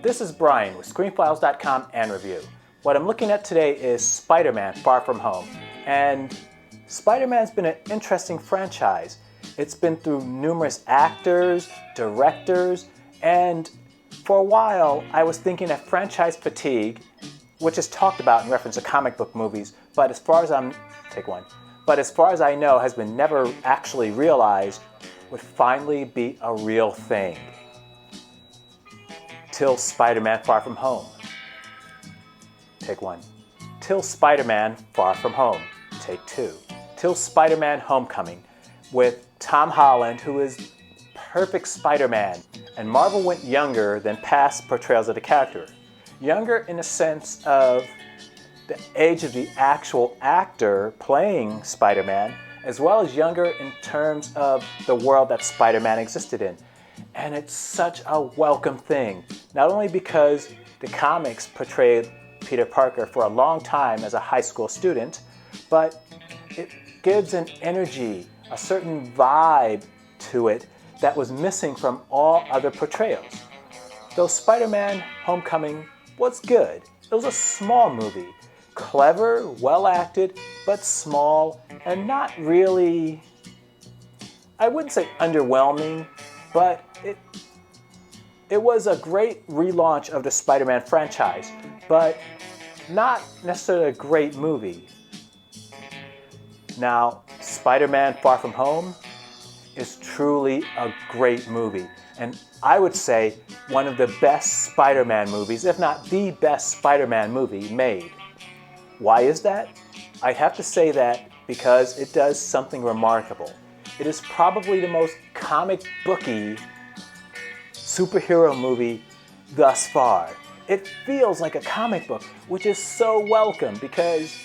This is Brian with ScreenFiles.com and Review. What I'm looking at today is Spider-Man Far From Home. And Spider-Man's been an interesting franchise. It's been through numerous actors, directors, and for a while I was thinking that franchise fatigue, which is talked about in reference to comic book movies, but as far as I know has been never actually realized, would finally be a real thing. Till Spider-Man Far From Home. Take one. Till Spider-Man Far From Home. Take two. Till Spider-Man Homecoming with Tom Holland, who is perfect Spider-Man. And Marvel went younger than past portrayals of the character. Younger in the sense of the age of the actual actor playing Spider-Man, as well as younger in terms of the world that Spider-Man existed in. And it's such a welcome thing, not only because the comics portrayed Peter Parker for a long time as a high school student, but it gives an energy, a certain vibe to it that was missing from all other portrayals. Though Spider-Man Homecoming was good, it was a small movie, clever, well acted, but small, and not really, I wouldn't say underwhelming, but it was a great relaunch of the Spider-Man franchise, but not necessarily a great movie. Now, Spider-Man Far From Home is truly a great movie, and I would say one of the best Spider-Man movies, if not the best Spider-Man movie made. Why is that? I'd have to say that because it does something remarkable. It is probably the most comic booky superhero movie thus far. It feels like a comic book, which is so welcome because,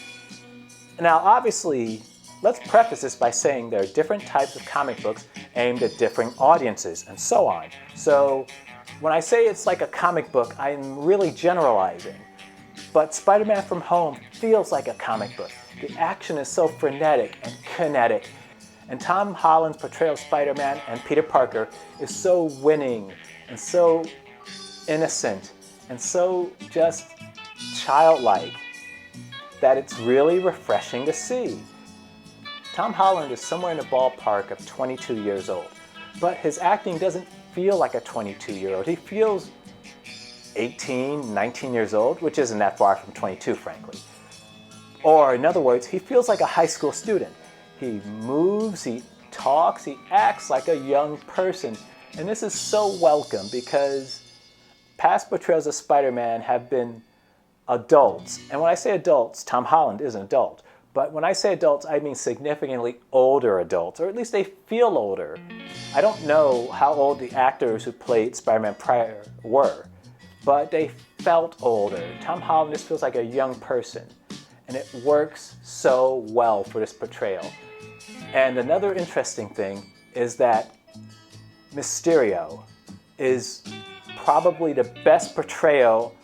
now obviously, let's preface this by saying there are different types of comic books aimed at different audiences and so on. So when I say it's like a comic book, I'm really generalizing. But Spider-Man From Home feels like a comic book. The action is so frenetic and kinetic. And Tom Holland's portrayal of Spider-Man and Peter Parker is so winning and so innocent and so just childlike that it's really refreshing to see. Tom Holland is somewhere in the ballpark of 22 years old, but his acting doesn't feel like a 22-year-old. He feels 18, 19 years old, which isn't that far from 22, frankly. Or in other words, he feels like a high school student. He moves, he talks, he acts like a young person. And this is so welcome because past portrayals of Spider-Man have been adults. And when I say adults, Tom Holland is an adult. But when I say adults, I mean significantly older adults, or at least they feel older. I don't know how old the actors who played Spider-Man prior were, but they felt older. Tom Holland just feels like a young person. And it works so well for this portrayal. And another interesting thing is that Mysterio is probably the best portrayal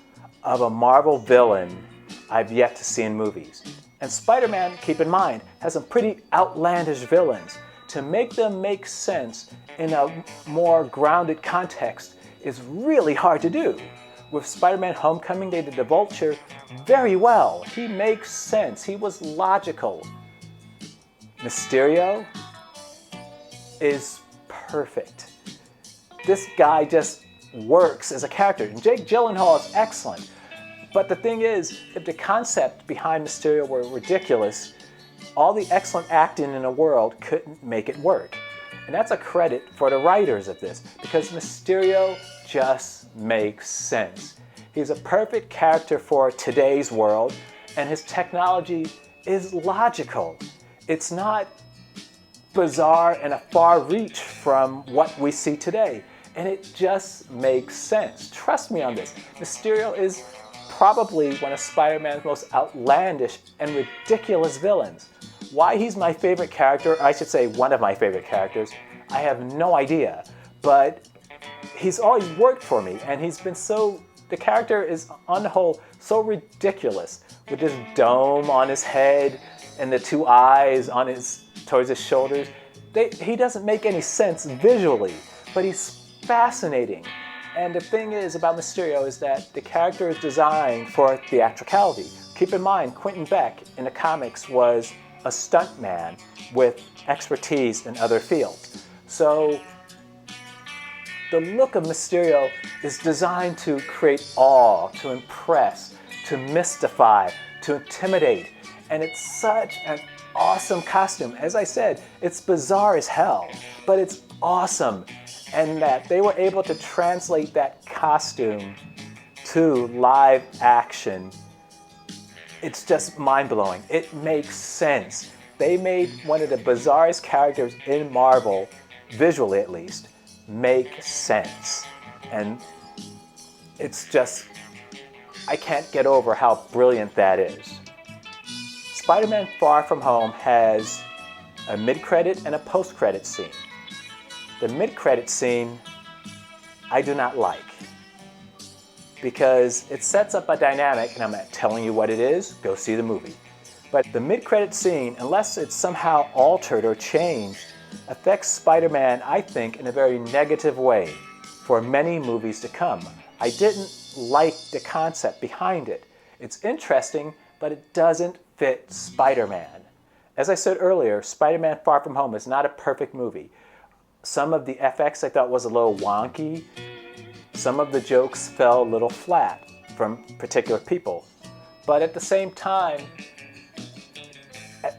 of a Marvel villain I've yet to see in movies. And Spider-Man, keep in mind, has some pretty outlandish villains. To make them make sense in a more grounded context is really hard to do. With Spider-Man Homecoming, they did the Vulture very well. He makes sense. He was logical. Mysterio is perfect. This guy just works as a character. And Jake Gyllenhaal is excellent. But the thing is, if the concept behind Mysterio were ridiculous, all the excellent acting in the world couldn't make it work. And that's a credit for the writers of this, because Mysterio just makes sense. He's a perfect character for today's world, and his technology is logical. It's not bizarre and a far reach from what we see today. And it just makes sense. Trust me on this. Mysterio is probably one of Spider-Man's most outlandish and ridiculous villains. Why he's my favorite character, or I should say one of my favorite characters, I have no idea. But he's always worked for me, and he's been so, the character is on the whole so ridiculous, with this dome on his head and the two eyes on towards his shoulders. He doesn't make any sense visually, but he's fascinating. And the thing is about Mysterio is that the character is designed for theatricality. Keep in mind, Quentin Beck in the comics was a stuntman with expertise in other fields. So the look of Mysterio is designed to create awe, to impress, to mystify, to intimidate. And it's such an awesome costume. As I said, it's bizarre as hell, but it's awesome. And that they were able to translate that costume to live action. It's just mind-blowing. It makes sense. They made one of the bizarrest characters in Marvel, visually at least, make sense. And it's just, I can't get over how brilliant that is. Spider-Man Far From Home has a mid-credit and a post-credit scene. The mid-credit scene I do not like because it sets up a dynamic, and I'm not telling you what it is, go see the movie. But the mid-credit scene, unless it's somehow altered or changed, affects Spider-Man, I think, in a very negative way for many movies to come. I didn't like the concept behind it. It's interesting, but it doesn't fit Spider-Man. As I said earlier, Spider-Man Far From Home is not a perfect movie. Some of the FX I thought was a little wonky. Some of the jokes fell a little flat from particular people. But at the same time,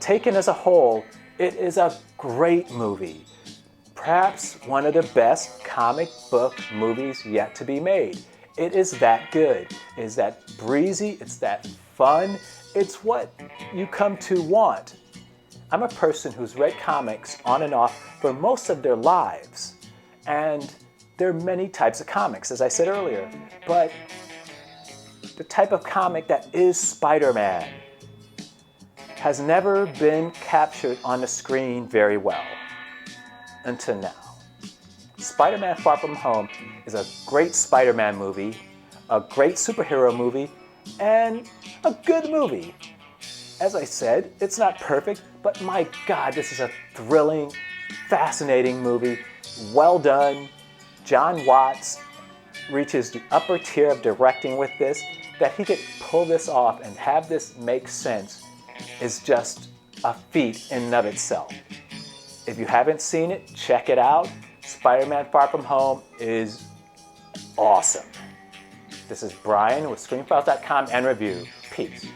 taken as a whole, it is a great movie. Perhaps one of the best comic book movies yet to be made. It is that good. It is that breezy. It's that fun. It's what you come to want. I'm a person who's read comics on and off for most of their lives. And there are many types of comics, as I said earlier. But the type of comic that is Spider-Man has never been captured on the screen very well until now. Spider-Man Far From Home is a great Spider-Man movie, a great superhero movie, and a good movie. As I said, it's not perfect, but my God, this is a thrilling, fascinating movie. Well done. John Watts reaches the upper tier of directing with this. That he could pull this off and have this make sense is just a feat in and of itself. If you haven't seen it, check it out. Spider-Man Far From Home is awesome. This is Brian with ScreenFiles.com and Review. Peace.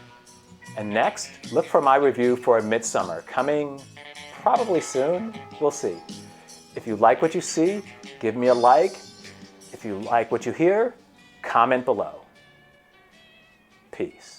And next, look for my review for Midsommar, coming probably soon. We'll see. If you like what you see, give me a like. If you like what you hear, comment below. Peace.